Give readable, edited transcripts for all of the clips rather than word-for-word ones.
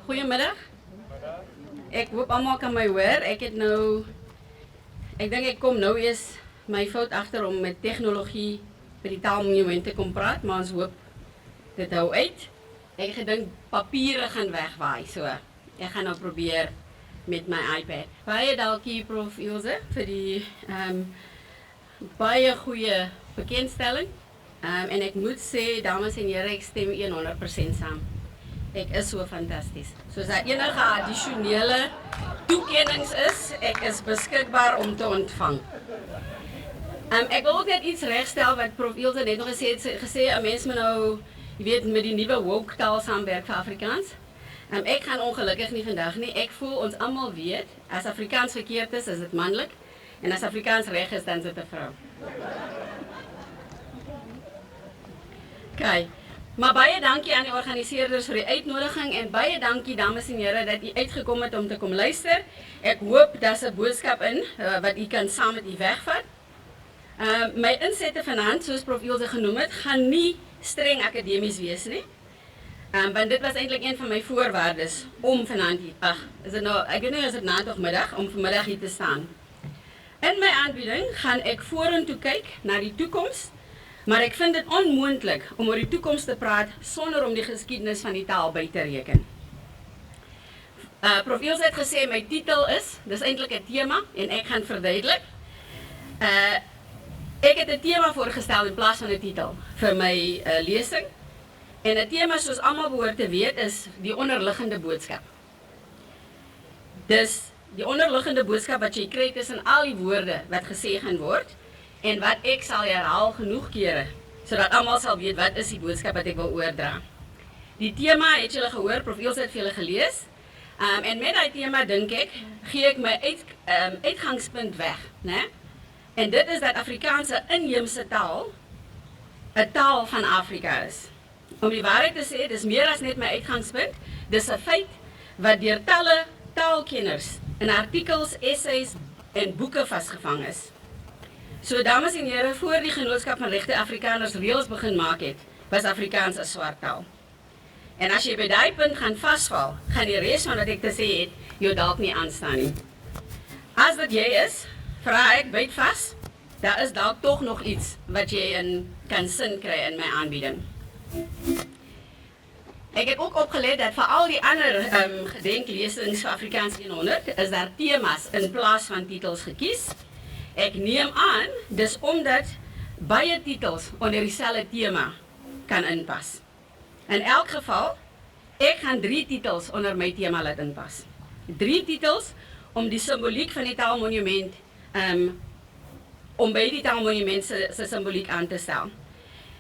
Goedemiddag. Ek hoop almal kan my hoor. Ek dink ek kom nou eers my fout agter om met tegnologie by die Taalmonument te kom praat, maar ons hoop dit hou uit. Ek het gedink papiere gaan wegwaai, so ek gaan nou probeer met my iPad. Baie dankie Prof Ilse vir die baie goeie bekendstelling. En ek moet sê, dames en here, ek stem 100% saam. Ek is so fantasties. Soos daar enige addisionele toekennings is, ek is beskikbaar om te ontvang. Ek wil ook net iets regstel wat Prof Ilse net nog gesê, 'n mens moet nou, jy weet, met die nuwe woke taal saamwerk vir Afrikaans. Ek gaan ongelukkig nie vandag nie. Ek voel ons almal weet, as Afrikaans verkeerd is dit manlik, en as Afrikaans reg is, dan is dit 'n vrou. Okay. Maar baie dankie aan die organiseerders vir die uitnodiging en baie dankie dames en here dat u uitgekom het om te kom luister. Ek hoop daar's 'n boodskap in wat u kan saam met u wegvat. My insette vanaand, soos Prof Ilse genoem het, gaan nie streng akademies wees nie. Want dit was eintlik een van my voorwaardes om vanaand hier, is dit nou, ek weet nie as dit naand of middag, om vanmiddag hier te staan. In my aanbieding gaan ek vorentoe kyk na die toekoms, maar ek vind dit onmoontlik om oor die toekoms te praat sonder om die geskiedenis van die taal by te reken. Prof Ilse het gesê my titel dis eintlik 'n tema en ek gaan verduidelik. Ek het 'n tema voorgestel in plaas van 'n titel vir my lesing. En 'n tema soos almal behoort te weet is die onderliggende boodskap. Dus die onderliggende boodskap wat jy kry tussen al die woorde wat gesê gaan word en wat ek sal herhaal genoeg kere sodat almal sal weet wat is die boodskap wat ek wil oordra. Die tema het julle gehoor, Prof Ilse het vir julle gelees. En met daai tema dink ek gee ek my uitgangspunt weg, né? En dit is dat Afrikaans 'n inheemse taal, 'n taal van Afrika is. Om die waarheid te sê, dis meer as net my uitgangspunt, dis 'n feit wat deur talle taalkenners in artikels, essays en boeke vasgevang is. So dames en here, voor die Genootskap van Regte Afrikaners reëls begin maak het, was Afrikaans 'n swart taal. En as jy by daai punt gaan vasval, gaan die res van wat ek te sê het, jou dalk nie aanstaan nie. As dit jy is, vra ek, byt vas, daar is dalk tog nog iets wat jy kan sin kry in my aanbieding. Ek het ook opgelet dat vir al die ander gedenklesings vir Afrikaans 100 is daar temas in plaas van titels gekies. Ek neem aan, dis omdat baie titels onder dieselfde tema kan inpas. In elk geval, ek gaan 3 titels onder my tema laat inpas. 3 titels om die simboliek van die Taalmonument, om by die Taalmonument se simboliek aan te stel.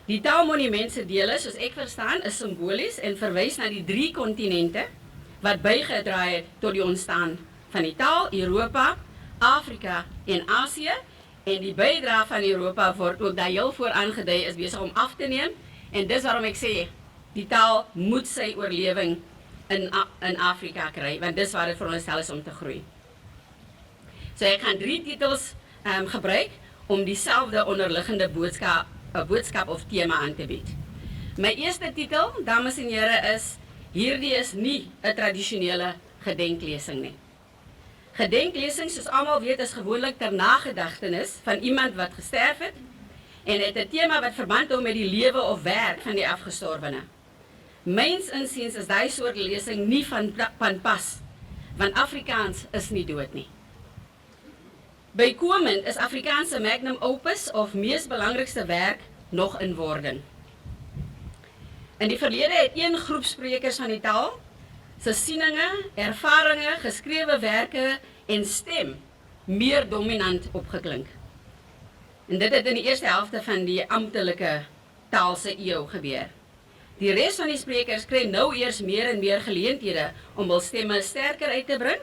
Die Taalmonument se dele, soos ek verstaan, is simbolies en verwys na die 3 kontinente wat bygedra het tot die ontstaan van die taal, Europa, Afrika en Asië. En die bydra van Europa word ook daar heel voor aangedui is besig om af te neem. En dis waarom ek sê, die taal moet sy oorlewing in Afrika kry, want dis waar dit veronderstel is om te groei. So ek gaan 3 titels gebruik om dieselfde onderliggende boodskap of tema aan te bied. My eerste titel, dames en here, is hierdie is nie 'n tradisionele gedenklesing nie. Gedenklesing, soos almal weet, is gewoonlik ter nagedagtenis van iemand wat gesterf het en het 'n tema wat verband hou met die lewe of werk van die afgestorwene. Myns insiens is daai soort lesing nie van pas, want Afrikaans is nie dood nie. Bykomend is Afrikaans se magnum opus of mees belangrikste werk nog in wording. In die verlede het een groep sprekers van die taal se sieninge, ervarings, geskrewe werke en stem meer dominant opgeklink. En dit het in die eerste helfte van die amptelike taalse eeu gebeur. Die res van die sprekers kry nou eers meer en meer geleenthede om hul stemme sterker uit te bring.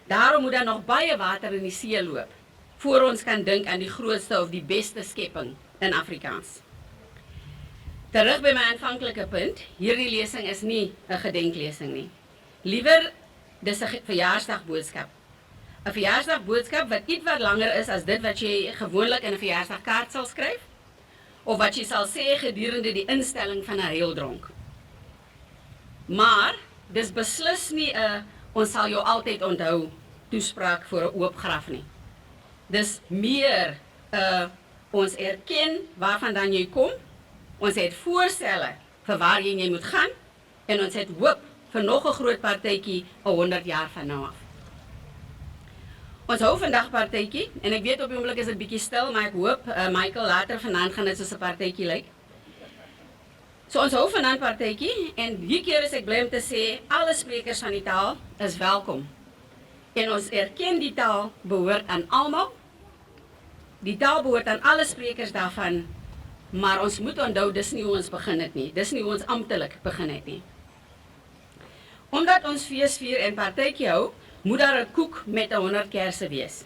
Daarom moet daar nog baie water in die see loop voor ons kan dink aan die grootste of die beste skepping in Afrikaans. Terug by my aanvanklike punt, hierdie lesing is nie 'n gedenklesing nie. Liewer, dis 'n verjaarsdagboodskap. 'n Verjaarsdagboodskap wat ietwat langer is as dit wat jy gewoonlik in 'n verjaarsdagkaart sal skryf, of wat jy sal sê gedurende die instelling van 'n reeldronk. Maar dis beslis nie 'n ons sal jou altyd onthou toespraak voor 'n oop graf nie. Dis meer ons erken waarvandaan jy kom, ons het voorstelle vir waar jy moet gaan, en ons het hoop vir nog 'n groot partytjie 100 jaar van nou af. Ons hou vandag partytjie, en ek weet op die oomblik is dit bietjie stil, maar ek hoop Michael later vanaand gaan dit soos 'n partytjie lyk. So ons hou vanaand partytjie, en hierdie keer is ek bly om te sê, alle sprekers van die taal is welkom. En ons erken die taal behoort aan almal. Die taal behoort aan alle sprekers daarvan, maar ons moet onthou, dis nie hoe ons begin het nie. Dis nie hoe ons amptelik begin het nie. Omdat ons fees vier en partytjie hou, moet daar 'n koek met 100 kersse wees.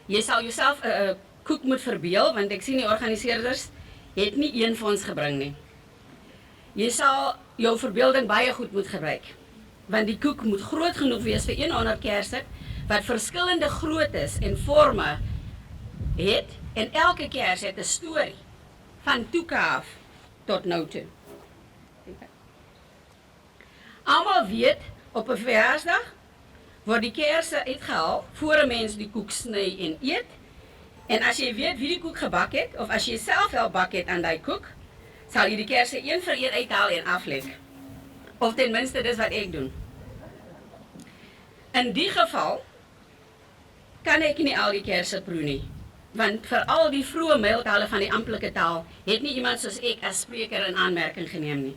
Jy sal jouself 'n koek moet verbeel, want ek sien die organiseerders het nie een vir ons gebring nie. Jy sal jou verbeelding baie goed moet gebruik, want die koek moet groot genoeg wees vir 100 kersse, wat verskillende groottes en vorme het, en elke kers het 'n storie, van toeke af tot nou toe. Almal weet, op 'n verjaarsdag word die kersse uitgehaal, voor 'n mens die koek sny en eet, en as jy weet wie die koek gebak het, of as jy self wel bak het aan die koek, sal jy die kersse een vir een uithaal en aflek. Of ten minste dis wat ek doen. In die geval kan ek nie al die kersse proe nie, want vir al die vroeë mylpale van die amptelike taal het nie iemand soos ek as spreker in aanmerking geneem nie.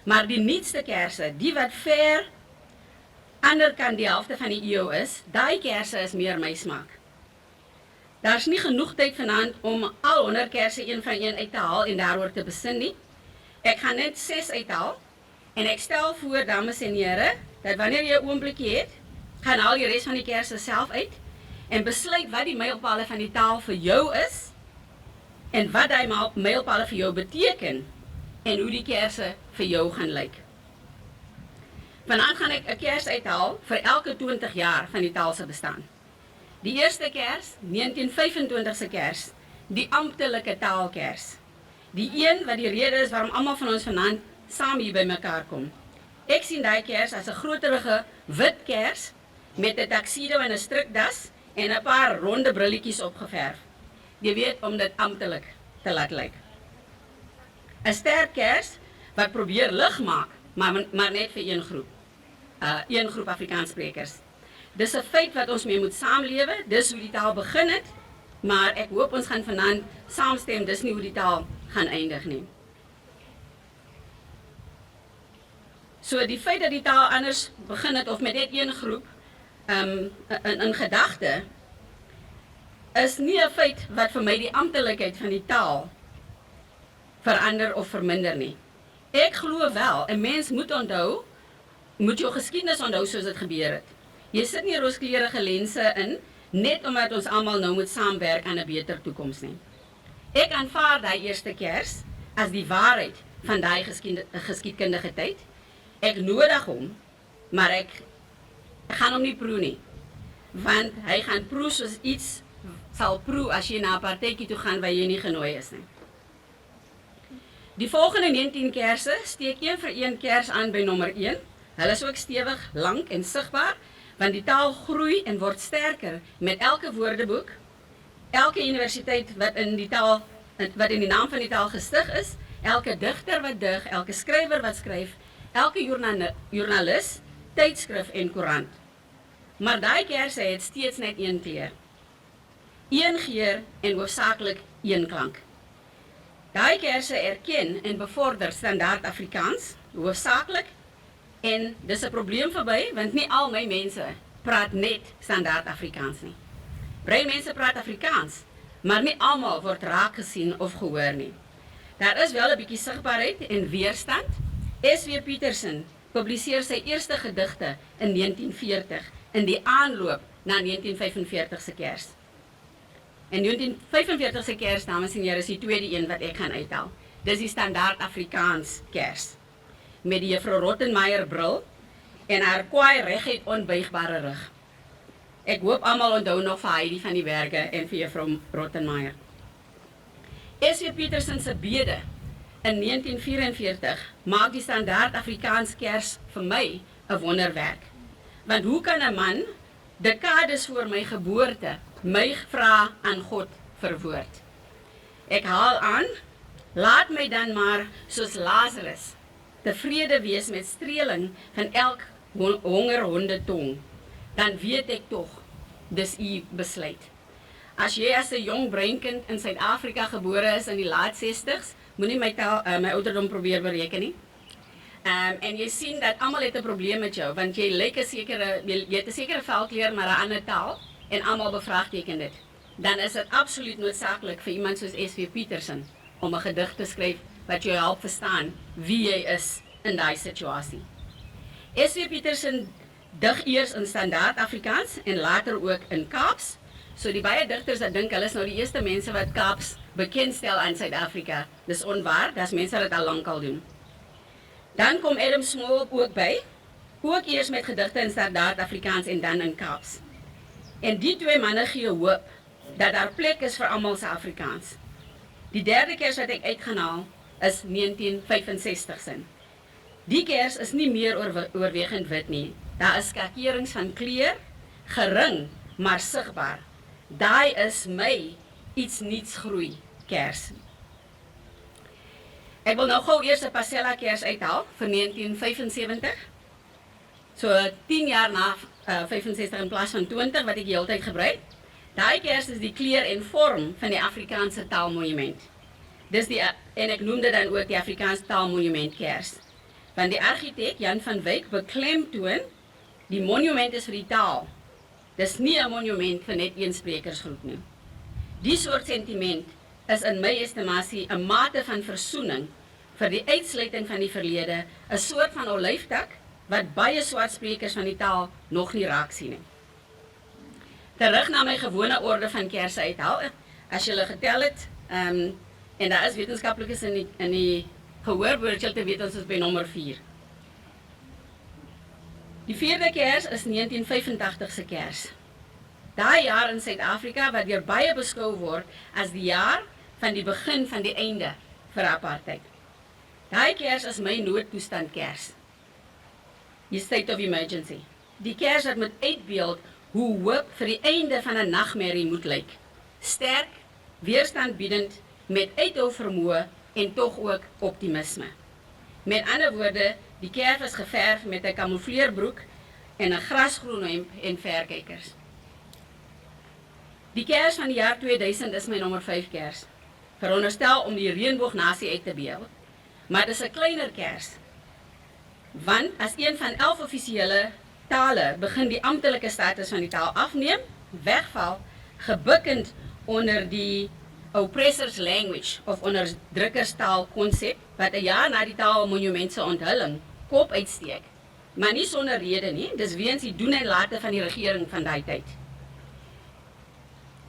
Maar die nuutste kersse, die wat ver anderkant die helfte van die eeu is, daai kersse is meer my smaak. Daar's nie genoeg tyd vanaand om al 100 kersse een van een uit te haal en daaroor te besin nie. Ek gaan net 6 uithaal, en ek stel voor, dames en here, dat wanneer jy 'n oomblikkie het, gaan haal die res van die kersse self uit, en besluit wat die mylpale van die taal vir jou is, en wat die mylpale vir jou beteken, en hoe die kersse vir jou gaan lyk. Vanaand gaan ek 'n kers uithaal vir elke 20 jaar van die taal se bestaan. Die eerste kers, 1925 se kers, die amptelike taalkers. Die een wat die rede is waarom almal van ons vanaand saam hier by mekaar kom. Ek sien daai kers as 'n groterige wit kers met 'n tuxedo en 'n strikdas en 'n paar ronde brilletjies opgeverf. Jy weet, om dit amptelik te laat lyk. 'n Sterk kers wat probeer lig maak, maar net vir een groep Afrikaanssprekers. Dis 'n feit wat ons mee moet saamlewe, dis hoe die taal begin het, maar ek hoop ons gaan vanaand saamstem, dis nie hoe die taal gaan eindig nie. So die feit dat die taal anders begin het, of met net een groep, in gedagte, is nie 'n feit wat vir my die amptelikheid van die taal verander of verminder nie. Ek glo wel, 'n mens moet onthou, moet jou geskiedenis onthou soos dit gebeur het. Jy sit nie rooskleurige lense in, net omdat ons almal nou moet saamwerk aan 'n beter toekoms nie. Ek aanvaar daai eerste kers as die waarheid van daai geskiedkundige tyd. Ek nodig hom, maar ek gaan hom nie proe nie, want hy gaan proe soos iets sal proe as jy na 'n partytjie toe gaan waar jy nie genooi is nie. Die volgende 19 kersse steek een vir een kers aan by nommer 1. Hulle is ook stewig, lank en sigbaar, want die taal groei en word sterker met elke woordeboek, elke universiteit wat in die naam van die taal gestig is, elke digter wat dig, elke skrywer wat skryf, elke joernalis, tydskrif en koerant. Maar daai kersse het steeds net een kleur, een geur en hoofsaaklik een klank. Daai kersse erken en bevorder standaard Afrikaans, hoofsaaklik, en dis 'n probleem verby, want nie al my mense praat net standaard Afrikaans nie. Baie mense praat Afrikaans, maar nie almal word raak gesien of gehoor nie. Daar is wel 'n bietjie sigbaarheid en weerstand. S.W. Petersen publiseer sy eerste gedigte in 1940 in die aanloop na 1945 se kers. En 1945 se kers, dames en here, is die tweede een wat ek gaan uithaal. Dis die standaard Afrikaans kers, met die juffrou Rottenmeier bril en haar kwaai reguit onbuigbare rug. Ek hoop almal onthou nog vir Heidi van die Berge en vir juffrou Rottenmeier. S.W. Petersen se bede in 1944 maak die standaard Afrikaans kers vir my 'n wonderwerk. Want hoe kan 'n man dekades voor my geboorte my vra aan God verwoord? Ek haal aan, laat my dan maar soos Lazarus tevrede wees met streeling van elk hongerhonde tong. Dan weet ek tog, dis u besluit. As jy as 'n jong breinkind in Suid-Afrika gebore is in die laat 60s, moenie my ouderdom probeer bereken nie. En jy sien dat almal het 'n probleem met jou, want jy lyk jy het 'n sekere velkleur maar 'n ander taal en almal bevraagteken dit. Dan is dit absoluut noodsaaklik vir iemand soos S.W. Petersen om 'n gedig te skryf wat jou help verstaan wie jy is in daai situasie. S.W. Petersen dig eers in standaard Afrikaans en later ook in Kaaps. So die baie digters wat dink hulle is nou die eerste mense wat Kaaps bekendstel aan Suid-Afrika. Dis onwaar, dis mense wat dit al lank al doen. Dan kom Adam Small ook by, ook eers met gedigte in standaard Afrikaans en dan in Kaaps. En die twee manne gee hoop dat daar plek is vir almal se Afrikaans. Die derde kers wat ek uit gaan haal is 1965 sin. Die kers is nie meer oorwegend wit nie. Daar is skakerings van kleur, gering, maar sigbaar. Daai is my iets niets groei kers. Ek wil nou gou eers 'n Pasella kers uithaal vir 1975. So 10 jaar na 65 in plaas van 20 wat ek die hele tyd gebruik. Daai kers is die kleur en vorm van die Afrikaanse taalmonument. En ek noem dit dan ook die Afrikaanse taalmonument kers. Want die argitek Jan van Wyk beklemtoon die monument is vir die taal. Dis nie 'n monument vir net een sprekersgroep nie. Die soort sentiment is in my estimasie 'n mate van versoening vir die uitsluiting van die verlede, 'n soort van olyftak wat baie swart sprekers van die taal nog nie raak sien nie. Terug na my gewone orde van kerse uithaal, as jy hulle getel het, en daar is wetenskaplikes in die gehoorbeurtjie te weet ons is by nommer 4. Die vierde kers is 1985 se kers. Daai jaar in Suid-Afrika wat deur baie beskou word as die jaar van die begin van die einde vir apartheid. Daai kers is my noodtoestand kers. Die state of emergency. Die kers wat moet uitbeeld hoe hoop vir die einde van 'n nagmerrie moet lyk. Sterk, weerstandbiedend, met uithou vermoë en tog ook optimisme. Met ander woorde, die kers is geverf met 'n kamoufleerbroek en 'n grasgroen hemp en verkykers. Die kers van die jaar 2000 is my nommer 5 kers. Veronderstel om die reënboognasie uit te beeld, maar dit is 'n kleiner kers. Want as een van 11 offisiële tale begin die amptelike status van die taal afneem, wegval, gebukkend onder die oppressors language of onderdrukkerstaal konsep wat 'n jaar na die taalmonument se onthulling kop uitsteek. Maar nie sonder rede nie, dis weens die doen en late van die regering van daai tyd.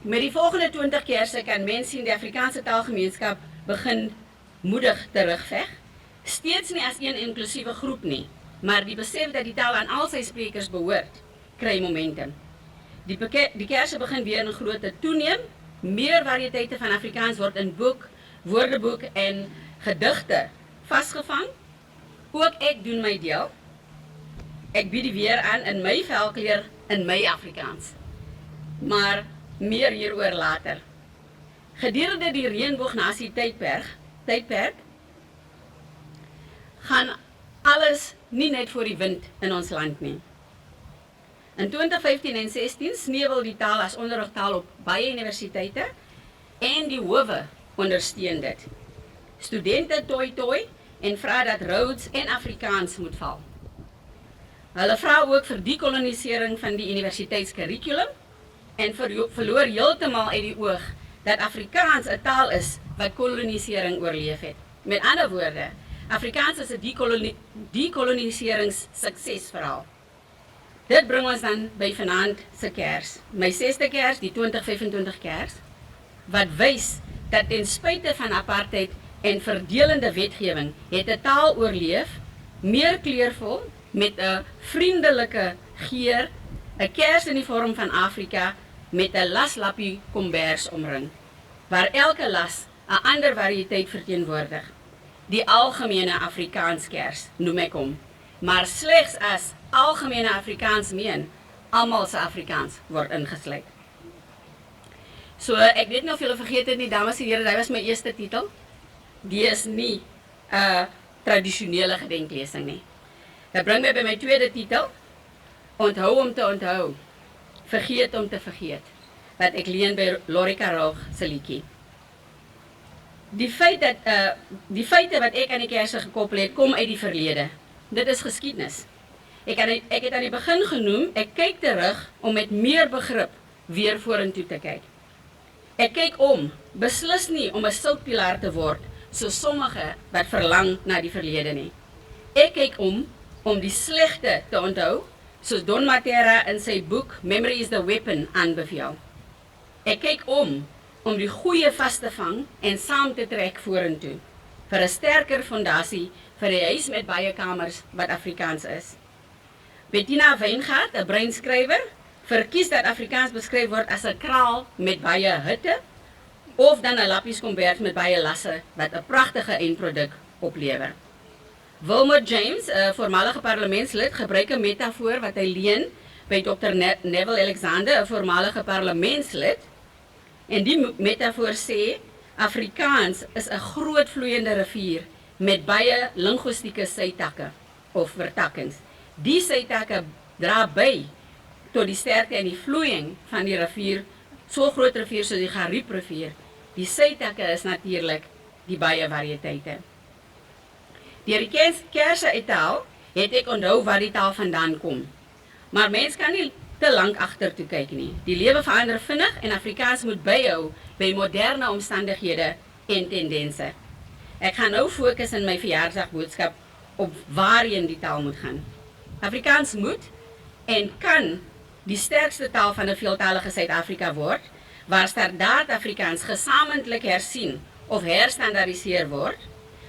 Met die volgende 20 kerse kan mens sien die Afrikaanse taalgemeenskap begin moedig terugveg, steeds nie as een inklusiewe groep nie, maar die besef dat die taal aan al sy sprekers behoort, kry momentum. Die kerse begin weer in grootte toeneem, meer variëteite van Afrikaans word in boek, woordeboek en gedigte vasgevang. Ook ek doen my deel. Ek bied die weer aan in my velkleur, in my Afrikaans. Maar meer hieroor later. Gedurende die reënboognasie tydperk gaan alles nie net voor die wind in ons land nie. In 2015 en 16 sneuwel die taal as onderrigtaal op baie universiteite en die howe ondersteun dit. Studente toi en vra dat Rhodes en Afrikaans moet val. Hulle vra ook vir dekolonisering van die universiteitskurrikulum en verloor heeltemal uit die oog dat Afrikaans 'n taal is wat kolonisering oorleef het. Met ander woorde, Afrikaans is 'n dekoloniseringssuksesverhaal. Dit bring ons dan by vanaand se kers. My 6de kers, die 2025 kers, wat wys dat ten spyte van apartheid en verdelende wetgewing het 'n taal oorleef, meer kleurvol, met 'n vriendelike geur, 'n kers in die vorm van Afrika met 'n laslappie kombers omring, waar elke las 'n ander variëteit verteenwoordig. die algemene Afrikaanskers, noem ek hom, maar slegs as algemene Afrikaans meen, almal se Afrikaans word ingesluit. So, ek weet nie of julle vergeet het nie, dames en here, dit was my eerste titel. Die is nie tradisionele gedenklesing nie. Dit bring my by my tweede titel, Onthou om te onthou, Vergeet om te vergeet, wat ek leen by Lorika Roog se liedjie. Die feite wat ek aan die Kerse gekoppel het, kom uit die verlede. Dit is geskiedenis. Ek het aan die begin genoem, ek kyk terug om met meer begrip weer vorentoe te kyk. Ek kyk om, beslis nie om 'n siltpilaar te word, so sommige wat verlang na die verlede nie. Ek kyk om die slegte te onthou, soos Don Matera in sy boek Memory is the Weapon aanbeveel. Ek kyk om die goeie vas te vang en saam te trek vorentoe, vir 'n sterker fondasie vir die huis met baie kamers wat Afrikaans is. Bettina Weingart, 'n breinskrywer, verkies dat Afrikaans beskryf word as 'n kraal met baie hitte, of dan 'n lappieskombers met baie lasse wat 'n pragtige eindproduk oplewer. Wilmot James, 'n voormalige parlementslid, gebruik 'n metafoor wat hy leen by Dr. Neville Alexander, 'n voormalige parlementslid. En die metafoor sê, Afrikaans is 'n groot vloeiende rivier met baie linguistieke sytakke of vertakkings. Die sytakke dra by tot die sterkte en die vloeiing van die rivier, so groot rivier soos die Gariep-rivier. Die sytakke is natuurlik die baie variëteite. Deur die Kerse uithaal, het ek onthou waar die taal vandaan kom. Maar mens kan nie te lank agtertoe kyk nie. Die lewe verander vinnig en Afrikaans moet byhou by moderne omstandighede en tendense. Ek gaan nou fokus in my verjaarsdagboodskap op waarheen die taal moet gaan. Afrikaans moet en kan die sterkste taal van 'n veeltalige Suid-Afrika word, waar standaard Afrikaans gesamentlik hersien of herstandaardiseer word,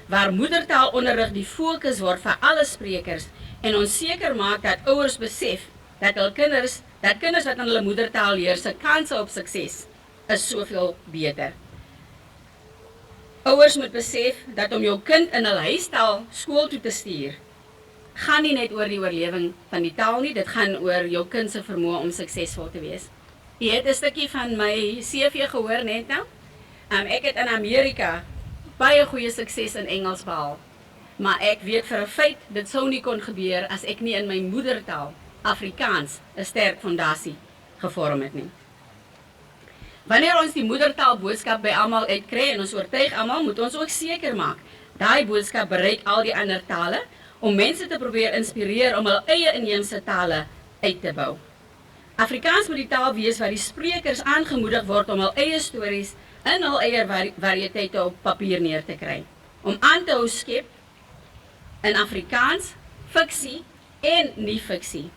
waar moedertaalonderrig die fokus word vir alle sprekers en ons seker maak dat ouers besef dat kinders wat in hulle moedertaal leer se kanse op sukses is soveel beter. Ouers moet besef dat om jou kind in hul huistaal skool toe te stuur, gaan nie net oor die oorlewing van die taal nie, dit gaan oor jou kind se vermoë om suksesvol te wees. Jy het 'n stukkie van my CV gehoor net nou. Ek het in Amerika baie goeie sukses in Engels behaal, maar ek weet vir 'n feit, dit sou nie kon gebeur as ek nie in my moedertaal, Afrikaans, 'n sterk fondasie gevorm het nie. Wanneer ons die moedertaal boodskap by almal uitkry en ons oortuig almal, moet ons ook seker maak, daai boodskap bereik al die ander tale, om mense te probeer inspireer om hul eie inheemse tale uit te bou. Afrikaans moet die taal wees waar die sprekers aangemoedig word om hul eie stories in hul eie variëteite op papier neer te kry, om aan te hou skep in Afrikaans, fiksie en nie fiksie.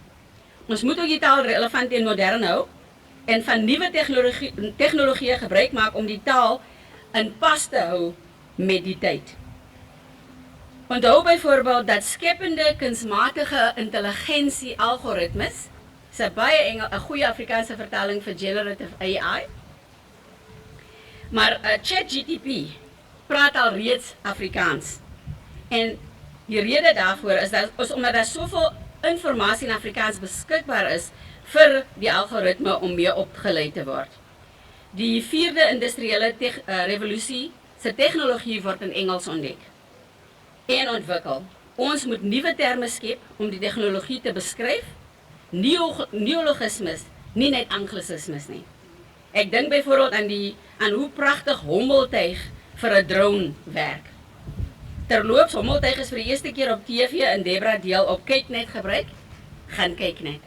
Ons moet ook die taal relevant en modern hou en van nuwe tegnologie gebruik maak om die taal in pas te hou met die tyd. Onthou byvoorbeeld dat skepende kunsmatige intelligensie algoritmes, is baie 'n goeie Afrikaanse vertaling vir generative AI, maar ChatGPT praat al reeds Afrikaans. En die rede daarvoor is omdat daar soveel informasie in Afrikaans beskikbaar is vir die algoritme om mee opgeleid te word. Die 4de industriële revolusie se tegnologie word in Engels ontdek en ontwikkel. Ons moet nuwe terme skep om die tegnologie te beskryf, neologismes, nie net anglisismes nie. Ek dink byvoorbeeld aan hoe pragtig hommeltuig vir 'n drone werk. Terloops, hommeltuig is vir die eerste keer op TV in Debra Deel op Kyknet gebruik. Gaan kyk net.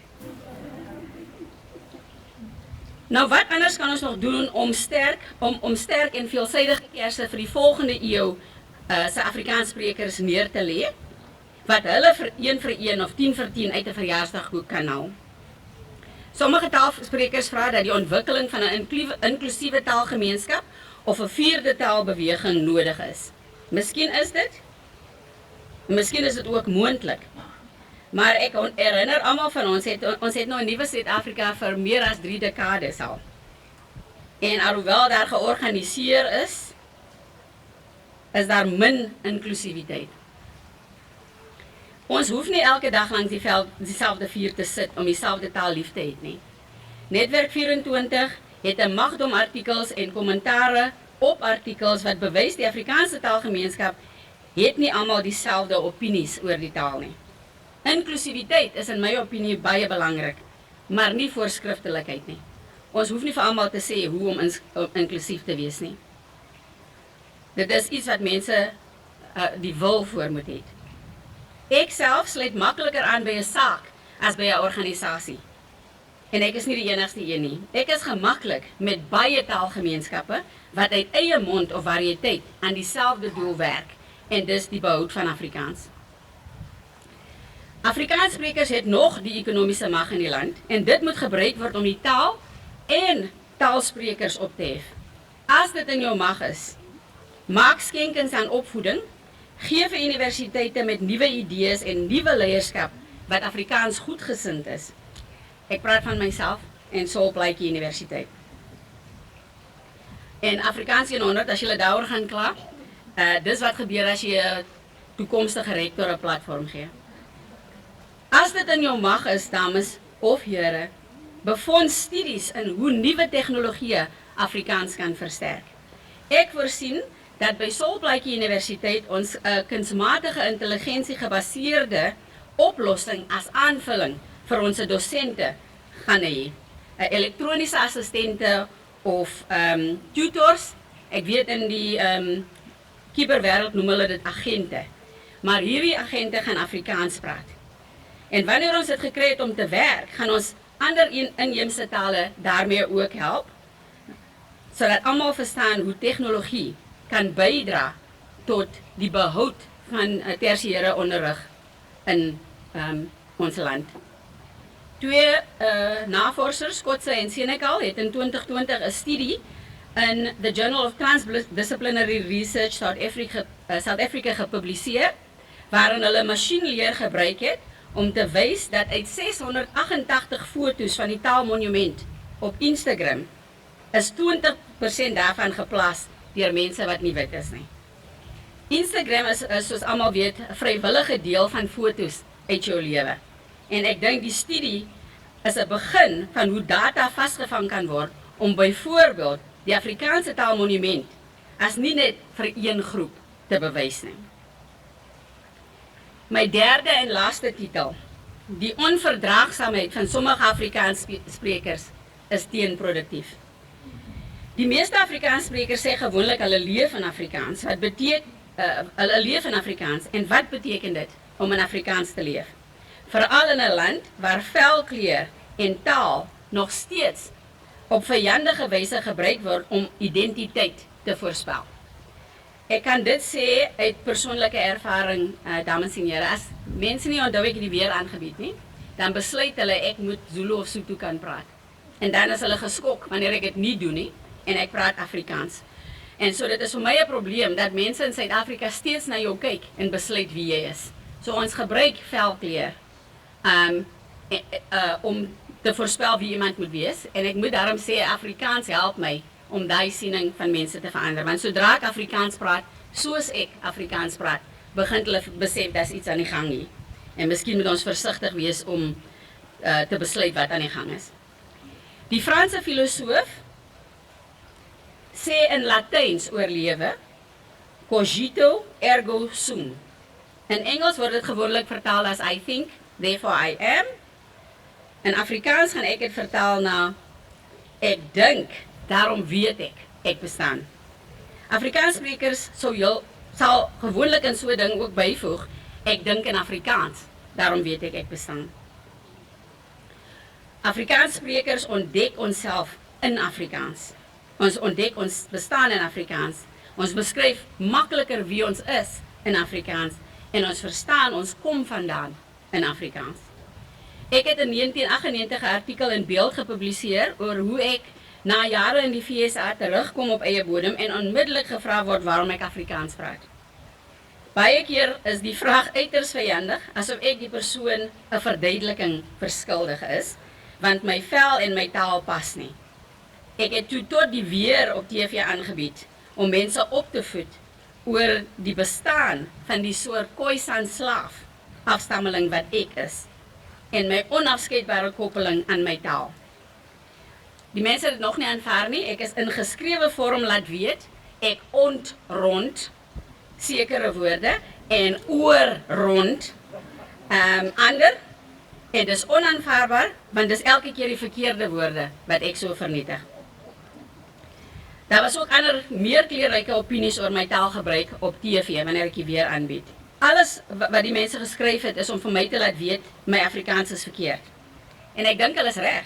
Nou wat anders kan ons nog doen om sterk en veelsidige kerse vir die volgende eeu se Afrikaanssprekers neer te lê, wat hulle vir 1 vir 1 of 10 vir 10 uit 'n verjaarsdagboek kan haal. Sommige taalsprekers vra dat die ontwikkeling van 'n inklusiewe taalgemeenskap of 'n 4de taalbeweging nodig is. Miskien is dit ook moontlik. Maar ek herinner almal van ons het nou 'n nuwe Suid-Afrika vir meer as 3 dekades al. En alhoewel daar georganiseer is is daar min inklusiwiteit. Ons hoef nie elke dag langs dieselfde vuur te sit om dieselfde taal lief te hê nie. Netwerk 24 het 'n magdom artikels en kommentare op artikels wat bewys die Afrikaanse taalgemeenskap het nie almal dieselfde opinies oor die taal nie. Inklusiwiteit is in my opinie baie belangrik, maar nie voorskriftelikheid nie. Ons hoef nie vir almal te sê hoe om inklusief te wees nie. Dit is iets wat mense die wil voor moet hê. Ek self sluit makliker aan by 'n saak as by 'n organisasie. En ek is nie die enigste een nie. Ek is gemaklik met baie taalgemeenskappe wat uit eie mond of variëteit aan dieselfde doel werk, en dis die behoud van Afrikaans. Afrikaanssprekers het nog die ekonomiese mag in die land, en dit moet gebruik word om die taal en taalsprekers op te hef. As dit in jou mag is, maak skenkings aan opvoeding, gee vir universiteite met nuwe idees en nuwe leierskap wat Afrikaans goedgesind is. Ek praat van myself en Sol Plaatjie Universiteit. En Afrikaans 100, as jy daaroor gaan kla, dis wat gebeur as jy 'n toekomstige rektor 'n platform gee. As dit in jou mag is, dames of here, befonds studies in hoe nuwe tegnologieë Afrikaans kan versterk. Ek voorsien dat by Sol Plaatjie Universiteit ons 'n kunsmatige intelligensie gebaseerde oplossing as aanvulling vir ons dosente gaan hê. Elektroniese assistente of tutors. Ek weet in die cyberwêreld noem hulle dit agente. Maar hierdie agente gaan Afrikaans praat. En wanneer ons dit gekry het om te werk, gaan ons ander inheemse tale daarmee ook help, sodat almal verstaan hoe tegnologie kan bydra tot die behoud van tersiêre onderrig in ons land. Twee navorsers, Kotze en Senekal, het in 2020 'n studie in the Journal of Transdisciplinary Research South Africa gepubliseer, waarin hulle masjienleer gebruik het om te wys dat uit 688 foto's van die taalmonument op Instagram is 20% daarvan geplaas deur mense wat nie wit is nie. Instagram is soos almal weet 'n vrywillige deel van foto's uit jou lewe. En ek dink die studie is 'n begin van hoe data vasgevang kan word om byvoorbeeld die Afrikaanse taalmonument as nie net vir een groep te bewys nie. My derde en laaste titel, die onverdraagsaamheid van sommige Afrikaanssprekers is teenproduktief. Die meeste Afrikaanssprekers sê gewoonlik hulle leef in Afrikaans. Hulle leef in Afrikaans, en wat beteken dit om in Afrikaans te leef? Veral in 'n land waar velkleur en taal nog steeds op vyandige wyse gebruik word om identiteit te voorspel. Ek kan dit sê uit persoonlike ervaring, dames en here, as mense nie onthou ek die weer aangebied nie, dan besluit hulle ek moet Zulu of Sotho kan praat. En dan is hulle geskok wanneer ek dit nie doen nie, en ek praat Afrikaans. En so dit is vir my 'n probleem dat mense in Suid-Afrika steeds na jou kyk en besluit wie jy is. So ons gebruik velkleur om te voorspel wie iemand moet wees, en ek moet daarom sê Afrikaans help my om daai siening van mense te verander, want sodra ek Afrikaans praat, soos ek Afrikaans praat, begin hulle besef dat iets aan die gang is. En miskien moet ons versigtig wees om te besluit wat aan die gang is. Die Franse filosoof sê in Latyns oor lewe, cogito ergo sum. In Engels word dit gewoonlik vertaal as I think, therefore I am. In Afrikaans gaan ek dit vertaal na ek dink, daarom weet ek bestaan. Afrikaanssprekers sal gewoonlik in so 'n ding ook byvoeg, ek dink in Afrikaans, daarom weet ek bestaan. Afrikaanssprekers ontdek onsself in Afrikaans. Ons ontdek ons bestaan in Afrikaans. Ons beskryf makliker wie ons is in Afrikaans, en ons verstaan ons kom vandaan in Afrikaans. Ek het in 1998 'n artikel in Beeld gepubliseer oor hoe ek na jare in die VSA terugkom op eie bodem en onmiddellik gevra word waarom ek Afrikaans praat. Baie keer is die vraag uiters vyandig, asof ek die persoon 'n verduideliking verskuldig is, want my vel en my taal pas nie. Ek het toe tot die weer op TV aangebied om mense op te voed oor die bestaan van die soort Khoisan slaaf afstammeling wat ek is en my onafskeidbare koppeling aan my taal. Die mense het dit nog nie aanvaar nie, ek is in geskrewe vorm laat weet, ek ontrond sekere woorde en oorrond ander, en dis onaanvaarbaar, want dis elke keer die verkeerde woorde wat ek so vernietig. Daar was ook ander meer kleurryke opinies oor my taalgebruik op TV, wanneer ek die weer aanbied. Alles wat die mense geskryf het, is om vir my te laat weet, my Afrikaans is verkeerd. En ek dink hulle is reg.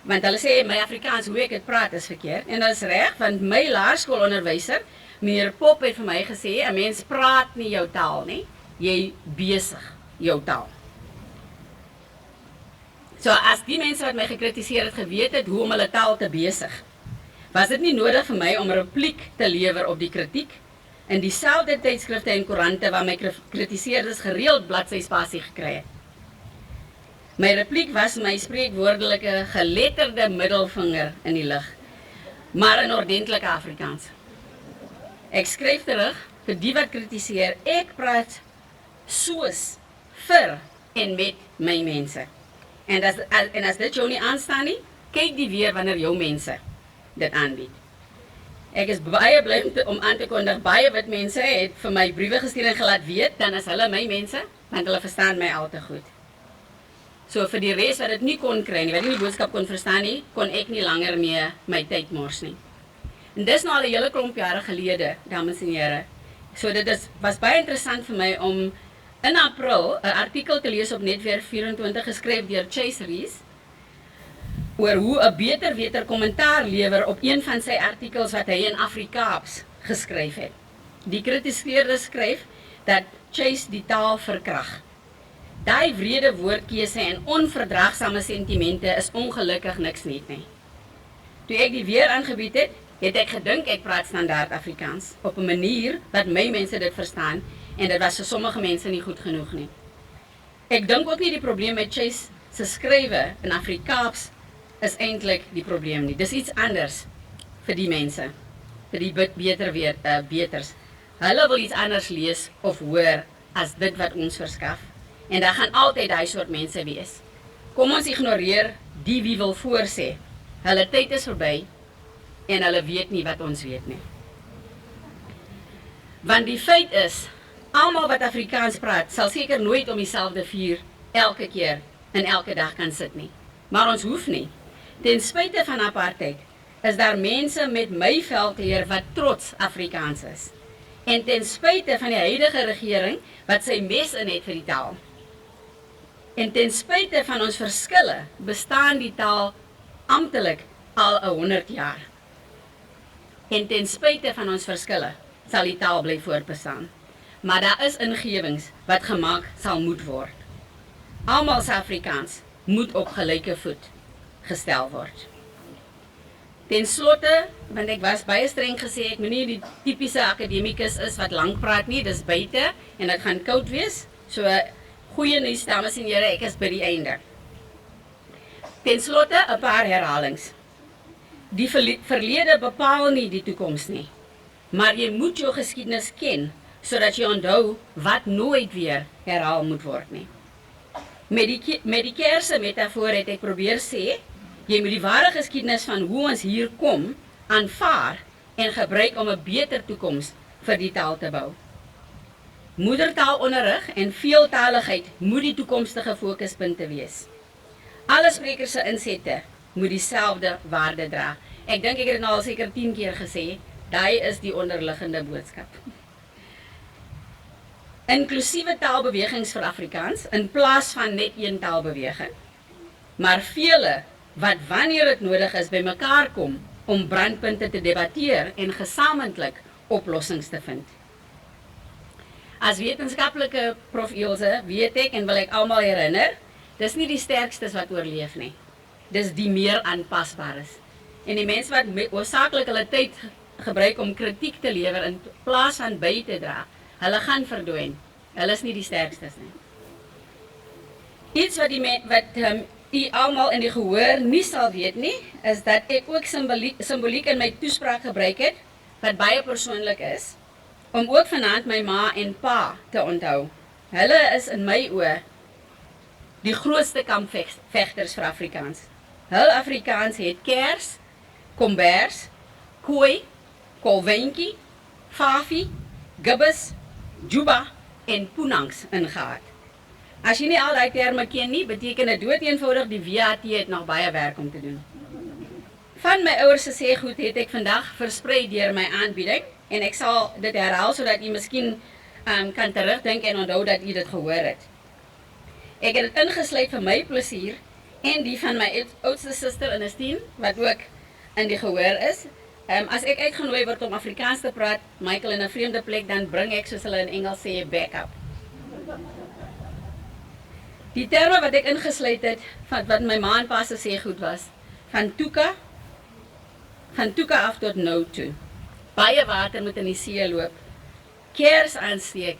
Want hulle sê, my Afrikaans, hoe ek het praat, is verkeerd. En dat is reg, want my laerskoolonderwyser, meneer Pop, het vir my gesê, 'n mens praat nie jou taal nie, jy besig jou taal. So as die mense wat my gekritiseer het geweet het hoe om hulle taal te besig, was dit nie nodig vir my om 'n repliek te lewer op die kritiek in dieselfde tydskrifte en koerante waar my kritiseerders gereeld bladsyspasie gekry het. My repliek was my spreekwoordelike geletterde middelvinger in die lug, maar in ordentlike Afrikaans. Ek skryf terug vir die wat kritiseer, ek praat soos, vir en met my mense. En as dit jou nie aanstaan nie, kyk die weer wanneer jou mense dit aanbied. Ek is baie bly om aan te kondig, baie wit mense het vir my briewe gestuur en gelaat weet, dan is hulle my mense, want hulle verstaan my al te goed. So vir die res wat dit nie kon kry nie, wat nie die boodskap kon verstaan nie, kon ek nie langer meer my tyd mors nie. En dis nou al 'n hele klomp jare gelede, dames en here. So dit was baie interessant vir my om in April 'n artikel te lees op Netwerk 24 geskryf deur Chase Rees oor hoe 'n beter weter kommentaar lewer op een van sy artikels wat hy in Afrikaans geskryf het. Die kritiseerder skryf dat Chase die taal verkrag. Daai wrede woordkeuse en onverdraagsame sentimente is ongelukkig niks nuut nie. Toe ek die weer aangebied het, het ek gedink ek praat standaard Afrikaans op 'n manier wat my mense dit verstaan en dit was vir sommige mense nie goed genoeg nie. Ek dink ook nie die probleem met Chase se skrywe in Afrikaans is eintlik die probleem nie. Dis iets anders vir die mense, vir die beters. Hulle wil iets anders lees of hoor as dit wat ons verskaf. En daar gaan altyd daai soort mense wees. Kom ons ignoreer die wie wil voorsê. Hulle tyd is verby en hulle weet nie wat ons weet nie. Want die feit is, almal wat Afrikaans praat, sal seker nooit om dieselfde vuur elke keer en elke dag kan sit nie. Maar ons hoef nie. Ten spyte van apartheid is daar mense met my velkleur wat trots Afrikaans is. En ten spyte van die huidige regering wat sy mes in het vir die taal. En ten spyte van ons verskille bestaan die taal amptelik al 100 jaar. En ten spyte van ons verskille sal die taal bly voortbestaan. Maar daar is ingewings wat gemaak sal moet word. Almal se Afrikaans moet op gelyke voet gestel word. Ten slotte, want ek was baie streng gesê, ek moet nie die tipiese akademikus is wat lank praat nie, dis buite en dit gaan koud wees. So goeie nuus, dames en here, ek is by die einde. Ten slotte 'n paar herhalings. Die verlede bepaal nie die toekoms nie, maar jy moet jou geskiedenis ken, sodat jy onthou wat nooit weer herhaal moet word nie. Met die kerse metafoor het ek probeer sê, jy moet die ware geskiedenis van hoe ons hier kom, aanvaar en gebruik om 'n beter toekoms vir die taal te bou. Moedertaalonderrig en veeltaligheid moet die toekomstige fokuspunte wees. Alle sprekers se insette moet dieselfde waarde dra. Ek dink ek het dit nou al seker 10 keer gesê, daai is die onderliggende boodskap. Inklusiewe taalbewegings vir Afrikaans in plaas van net een taalbeweging, maar vele wat wanneer dit nodig is bymekaar kom om brandpunte te debatteer en gesamentlik oplossings te vind. As wetenskaplike prof Ilse weet ek en wil ek almal herinner, dis nie die sterkstes wat oorleef nie. Dis die meer aanpasbares. En die mense wat hoofsaaklik hulle tyd gebruik om kritiek te lewer in plaas van by te dra, hulle gaan verdwyn. Hulle is nie die sterkstes nie. Iets wat u almal in die gehoor nie sal weet nie, is dat ek ook simboliek in my toespraak gebruik het, wat baie persoonlik is. om ook vanaand my ma en pa te onthou. Hulle is in my oë die grootste kampvegters vir Afrikaans. Hul Afrikaans het kers, kombers, kooi, kolwentjie, fafi, gibbes, juba en poenangs ingehad. As jy nie al die terme ken nie, beteken dit doeteenvoudig die VAT het nog baie werk om te doen. Van my ouers se sêgoed het ek vandag versprei deur my aanbieding en ek sal dit herhaal sodat jy miskien kan terugdink en onthou dat jy dit gehoor het. Ek het dit ingesluit vir my plesier en die van my oudste suster Ernestine, wat ook in die gehoor is. As ek uitgenooi word om Afrikaans te praat, Michael in 'n vreemde plek, dan bring ek, soos hulle in Engels sê, backup. Die terme wat ek ingesluit het, wat my ma en pa se sêgoed was, van toeka af tot nou toe. Baie water moet in die see loop, kers aansteek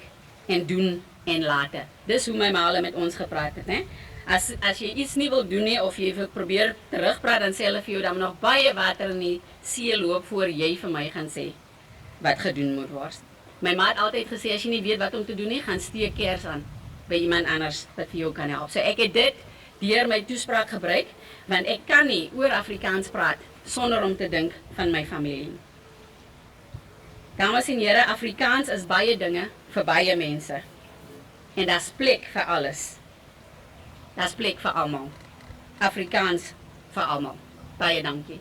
en doen en late. Dis hoe my ma hulle met ons gepraat het, né? As jy iets nie wil doen nie, of jy wil probeer terugpraat, dan sê hulle vir jou, dan nog baie water in die see loop, voor jy vir my gaan sê, wat gedoen moet word. My ma het altyd gesê, as jy nie weet wat om te doen nie, gaan steek kers aan, by iemand anders, wat vir jou kan help. So ek het dit, deur my toespraak gebruik, want ek kan nie oor Afrikaans praat, sonder om te dink van my familie. Dames en here, Afrikaans is baie dinge, vir baie mense. En daar's plek vir alles. Daar's plek vir almal. Afrikaans vir almal. Baie dankie.